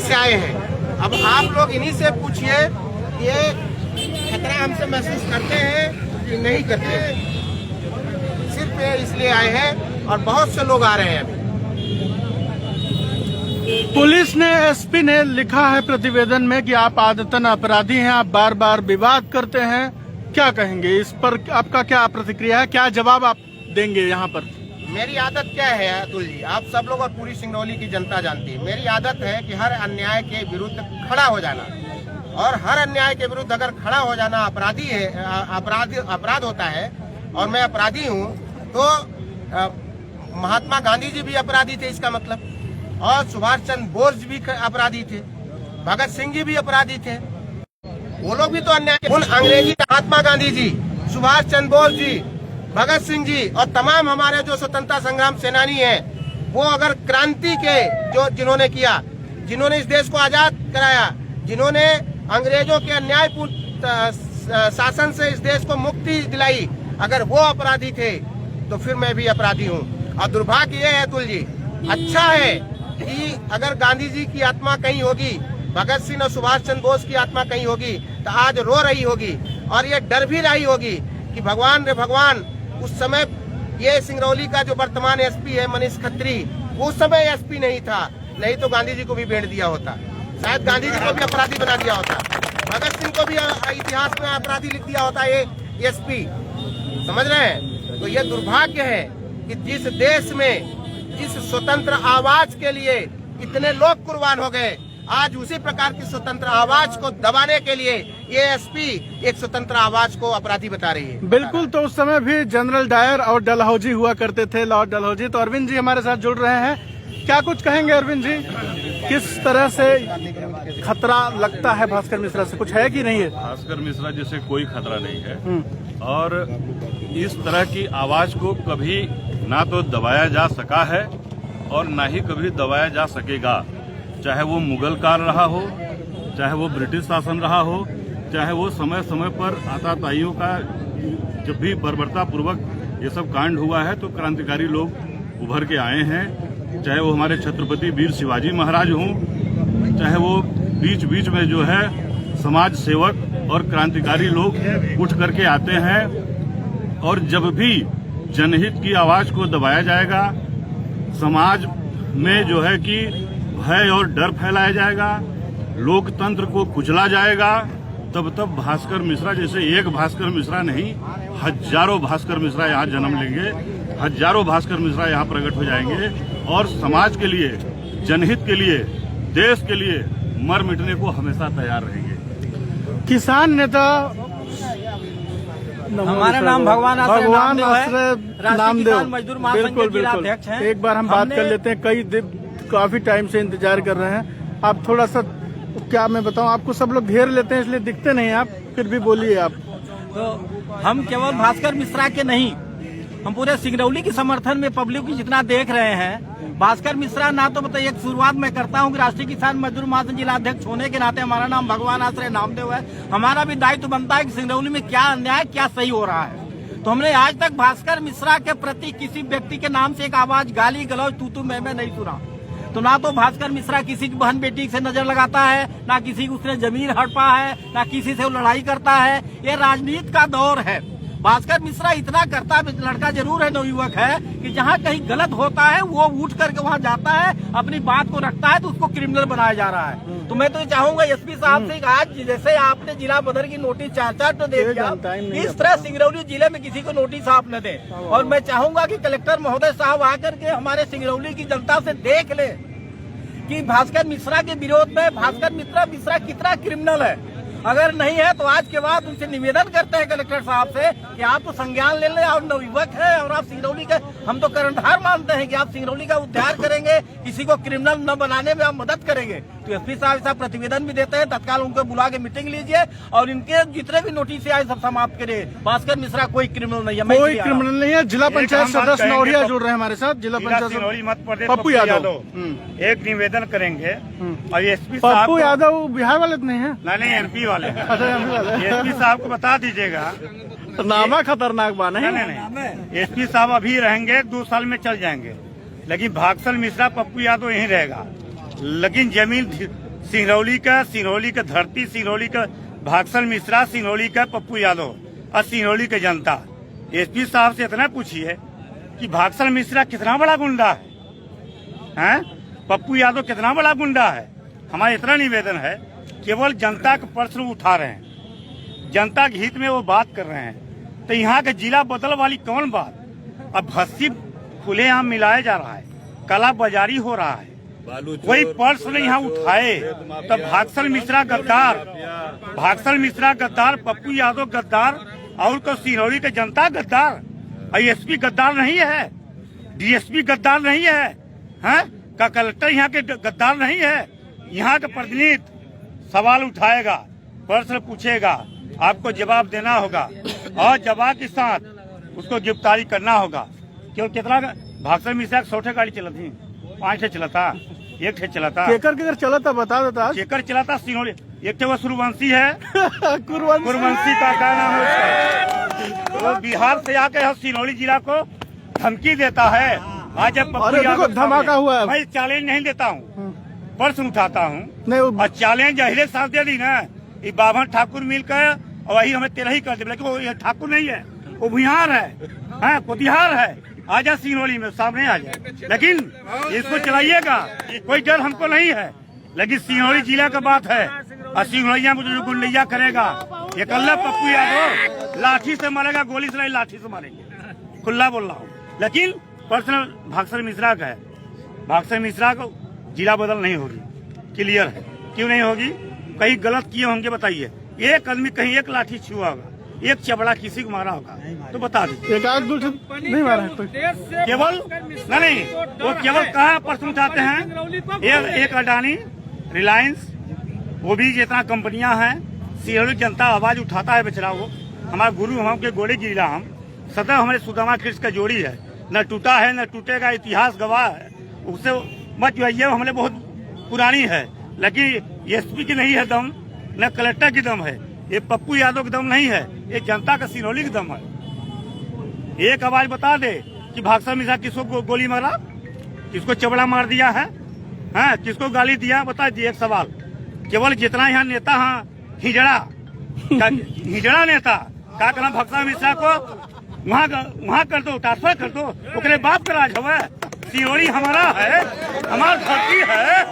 से आए हैं। अब आप लोग इन्हीं से पूछिए ये खतरा हमसे महसूस करते हैं कि नहीं करते हैं। सिर्फ ये इसलिए आए हैं और बहुत से लोग आ रहे हैं। पुलिस ने, एसपी ने लिखा है प्रतिवेदन में कि आप आदतन अपराधी हैं, आप बार बार विवाद करते हैं। क्या कहेंगे इस पर? आपका क्या प्रतिक्रिया है, क्या जवाब आप देंगे यहाँ पर? मेरी आदत क्या है अतुल जी, आप सब लोग और पूरी सिंगरौली की जनता जानती है। मेरी आदत है कि हर अन्याय के विरुद्ध खड़ा हो जाना, और हर अन्याय के विरुद्ध अगर खड़ा हो जाना अपराधी है, अपराध होता है और मैं अपराधी हूँ, तो महात्मा गांधी जी भी अपराधी थे इसका मतलब, और सुभाष चंद्र बोस भी अपराधी थे, भगत सिंह जी भी अपराधी थे। वो लोग भी तो अन्याय, उन अंग्रेजी महात्मा गांधी जी, सुभाष चंद्र बोस जी, भगत सिंह जी और तमाम हमारे जो स्वतंत्रता संग्राम सेनानी हैं, वो अगर क्रांति के जो जिन्होंने किया, जिन्होंने इस देश को आजाद कराया, जिन्होंने अंग्रेजों के अन्यायपूर्ण शासन से इस देश को मुक्ति दिलाई, अगर वो अपराधी थे तो फिर मैं भी अपराधी हूँ। और दुर्भाग्य ये है अतुल जी, अच्छा है कि अगर गांधी जी की आत्मा कहीं होगी, भगत सिंह और सुभाष चंद्र बोस की आत्मा कहीं होगी, तो आज रो रही होगी और ये डर भी रही होगी कि भगवान रे भगवान, उस समय ये सिंगरौली का जो वर्तमान एसपी है मनीष खत्री, वो उस समय एसपी नहीं था, नहीं तो गांधी जी को भी भेड़ दिया होता, शायद गांधी जी को भी अपराधी बना दिया होता, भगत सिंह को भी इतिहास में अपराधी लिख दिया होता ये एसपी। समझ रहे हैं? तो ये दुर्भाग्य है कि जिस देश में जिस स्वतंत्र आवाज के लिए इतने लोग कुर्बान हो गए, आज उसी प्रकार की स्वतंत्र आवाज को दबाने के लिए ये एसपी एक स्वतंत्र आवाज को अपराधी बता रही है। बिल्कुल, तो उस समय भी जनरल डायर और डलहौजी हुआ करते थे, लॉर्ड डलहौजी। तो अरविंद जी हमारे साथ जुड़ रहे हैं, क्या कुछ कहेंगे अरविंद जी? किस तरह से खतरा लगता है भास्कर मिश्रा से, कुछ है कि नहीं है? भास्कर मिश्रा जैसे कोई खतरा नहीं है, और इस तरह की आवाज को कभी ना तो दबाया जा सका है और ना ही कभी दबाया जा सकेगा। चाहे वो मुगल काल रहा हो, चाहे वो ब्रिटिश शासन रहा हो, चाहे वो समय समय पर आताताइयों का जब भी बर्बरतापूर्वक ये सब कांड हुआ है तो क्रांतिकारी लोग उभर के आए हैं। चाहे वो हमारे छत्रपति वीर शिवाजी महाराज हों, चाहे वो बीच बीच में जो है समाज सेवक और क्रांतिकारी लोग उठ करके आते हैं। और जब भी जनहित की आवाज को दबाया जाएगा, समाज में जो है कि भय और डर फैलाया जाएगा, लोकतंत्र को कुचला जाएगा, तब भास्कर मिश्रा जैसे एक भास्कर मिश्रा नहीं, हजारों भास्कर मिश्रा यहाँ जन्म लेंगे, हजारों भास्कर मिश्रा यहाँ प्रकट हो जाएंगे और समाज के लिए, जनहित के लिए, देश के लिए मर मिटने को हमेशा तैयार रहेंगे। किसान नेता, हमारा नाम भगवान आश्रय नामदेव, मजदूर बिल्कुल बिल्कुल, एक बार हम बात कर लेते हैं। काफी टाइम से इंतजार कर रहे हैं आप, थोड़ा सा क्या मैं बताऊं आपको, सब लोग घेर लेते हैं इसलिए दिखते नहीं आप, फिर भी बोलिए आप। तो हम केवल भास्कर मिश्रा के नहीं, हम पूरे सिंगरौली के समर्थन में पब्लिक की जितना देख रहे हैं। भास्कर मिश्रा ना तो बताइए, एक शुरुआत मैं करता हूं कि राष्ट्रीय किसान मजदूर महासंघ जिला अध्यक्ष होने के नाते हमारा नाम भगवान आश्रय नामदेव है। हमारा भी दायित्व बनता है कि सिंगरौली में क्या अन्याय क्या सही हो रहा है। तो हमने आज तक भास्कर मिश्रा के प्रति किसी व्यक्ति के नाम से एक आवाज, गाली गलौज, तू मैं नहीं सुना। तो ना तो भास्कर मिश्रा किसी की बहन बेटी से नजर लगाता है, ना किसी की उसने जमीन हड़पा है, ना किसी से वो लड़ाई करता है। ये राजनीति का दौर है। भास्कर मिश्रा इतना करता लड़का जरूर है, नवयुवक है, कि जहाँ कहीं गलत होता है वो उठ करके वहाँ जाता है, अपनी बात को रखता है, तो उसको क्रिमिनल बनाया जा रहा है। तो मैं तो ये चाहूंगा एसपी साहब से, आज जैसे आपने जिला बदर की नोटिस 4-4 तो दे दिया, इस तरह सिंगरौली जिले में किसी को नोटिस आप न दें। और मैं चाहूंगा कि कलेक्टर महोदय साहब आकर के हमारे सिंगरौली की जनता से देख ले कि भास्कर मिश्रा के विरोध में भास्कर मिश्रा कितना क्रिमिनल है। अगर नहीं है तो आज के बाद उनसे निवेदन करते हैं कलेक्टर साहब से कि आप तो संज्ञान ले लें, और नवयुवक है और आप सिंगरौली के, हम तो कर्णधार मानते हैं कि आप सिंगरौली का उद्धार करेंगे, किसी को क्रिमिनल न बनाने में आप मदद करेंगे। तो एसपी साहब ऐसा प्रतिवेदन भी देते हैं, तत्काल उनको बुला के मीटिंग लीजिए और इनके जितने भी नोटिस आए सब समाप्त करिए। भास्कर मिश्रा कोई क्रिमिनल नहीं है, कोई क्रिमिनल नहीं है। जिला पंचायत सदस्य नौरिया जुड़ रहे हैं हमारे साथ, जिला पंचायत मध्य प्रदेश पप्पू यादव एक निवेदन करेंगे। और एसपी पप्पू यादव बिहार वाले नहीं है, नहीं एमपी वाले। एसपी साहब को बता दीजिएगा, नामा खतरनाक बात है। नहीं, एसपी साहब अभी रहेंगे, 2 साल में चल जाएंगे, लेकिन भास्कर मिश्रा पप्पू यादव यहीं रहेगा। लेकिन जमीन सिंगरौली का धरती, सिंगरौली का भागसल मिश्रा, सिंगरौली का पप्पू यादव और सिंगरौली की जनता। एसपी साहब से इतना पूछिए कि भागसल मिश्रा कितना बड़ा गुंडा है? पप्पू यादव कितना बड़ा गुंडा है? हमारा इतना निवेदन है, केवल जनता का प्रश्न उठा रहे हैं, जनता के हित में वो बात कर रहे हैं, तो यहाँ के जिला बदल वाली कौन बात? अब भस्सी खुलेआम मिलाया जा रहा है, काला बाजारी हो रहा है, कोई प्रश्न यहाँ उठाए तब भागसल मिश्रा गद्दार, भागसल मिश्रा गद्दार, पप्पू यादव गद्दार और को सिंगरौली की जनता गद्दार। एसपी गद्दार नहीं है, डीएसपी गद्दार नहीं है, हैं? का कलेक्टर यहाँ के गद्दार नहीं है। यहाँ का प्रतिनिधि सवाल उठाएगा, प्रश्न पूछेगा, आपको जवाब देना होगा और जवाब के साथ उसको गिरफ्तारी करना होगा। क्यों कितना भागसल मिश्रा 100 गाड़ी चलती, 5 चलता, 1 चलता, केकर चलता बता देता। केकर चलाता सिंगरौली, एक वो सूर्यवंशी है कुरवंशी का क्या नाम है उसका, वो बिहार से आके सिंगरौली जिला को धमकी देता है। आज जब अरे देखो धमाका हुआ है। मैं चैलेंज नहीं देता हूँ, प्रश्न उठाता हूँ नहीं और चैलेंज जहले साथ दे दी ना, ये बाभन ठाकुर मिलकर और वही हमें 13 ही कर दे, लेकिन वो ये ठाकुर नहीं है, वो बिहार है, कोतिहार है। आजा सिंगरौली में सामने आ जाए, लेकिन इसको चलाइएगा, कोई डर हमको नहीं है। लेकिन सिंगरौली जिला का बात है और सिंगरौलिया में जो गुंडैया करेगा, ये कल्ला पप्पू यादव लाठी से मारेगा, गोली से नहीं लाठी से मारेंगे, खुला बोल रहा हूँ। लेकिन प्रश्न भागसल मिश्रा का है, भागसल मिश्रा को जिला बदल नहीं होगी, क्लियर है। क्यों नहीं होगी? कहीं गलत किए होंगे बताइए। एक आदमी कहीं एक लाठी छुआ होगा, एक चबड़ा किसी को मारा होगा तो बता दीजिए। एक आग दूसरे नहीं मारा है केवल नहीं, वो केवल कहाँ प्रश्न उठाते हैं? एक अडानी, रिलायंस, वो भी जितना कंपनियां हैं, सिंगरौली जनता आवाज उठाता है बेचारा। वो हमारा गुरु, हम के गोड़े जिला, हम सदैव हमारे सुदामा कृष्ण का जोड़ी है, न टूटा है न टूटेगा, इतिहास गवाह है। उससे मत जाइए, हमने बहुत पुरानी है, लेकिन एसपी की नहीं है दम, न कलेक्टर की दम है, ये पप्पू यादव की दम नहीं है, ये जनता का सिंगरौली की दम है। एक आवाज बता दे कि भागसल मिश्रा किसको गोली मारा, किसको चबड़ा मार दिया है, हैं? किसको गाली दिया, बता दिए। एक सवाल, केवल जितना यहाँ नेता है हिजड़ा नेता का कहना भागसल मिश्रा को वहाँ कर दो, ट्रांसफर कर दो, ओकरे बाप का राज हवे। सिंगरौली हमारा है, हमारी धरती है,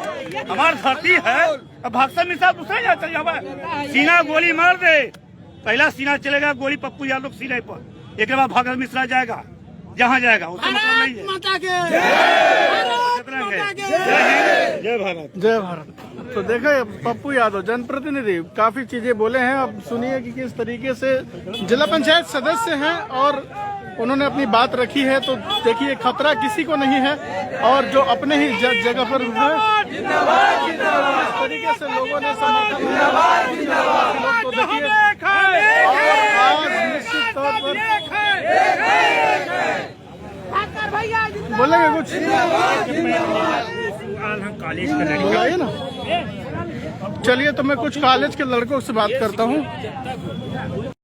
हमारी धरती है। अब भागसल मिश्रा दूसरे यहाँ चल जावे, सीना गोली मार दे, पहला सीना चलेगा गोली पप्पू यादव सीने पर, एक बाद भागसल मिश्रा जाएगा जहाँ जाएगा, उसका मतलब नहीं है। जय भारत, जय भारत। तो देखो पप्पू यादव जनप्रतिनिधि काफी चीजें बोले हैं। अब सुनिए कि किस तरीके से जिला पंचायत सदस्य हैं और उन्होंने अपनी बात रखी है। तो देखिए खतरा किसी को नहीं है और जो अपने ही जगह पर इस तरीके से लोगों ने समर्थन तो देखिए आज निश्चित तौर पर बोलेंगे कुछ बोलाइए ना। चलिए तो मैं कुछ कॉलेज के लड़कों से बात करता हूँ।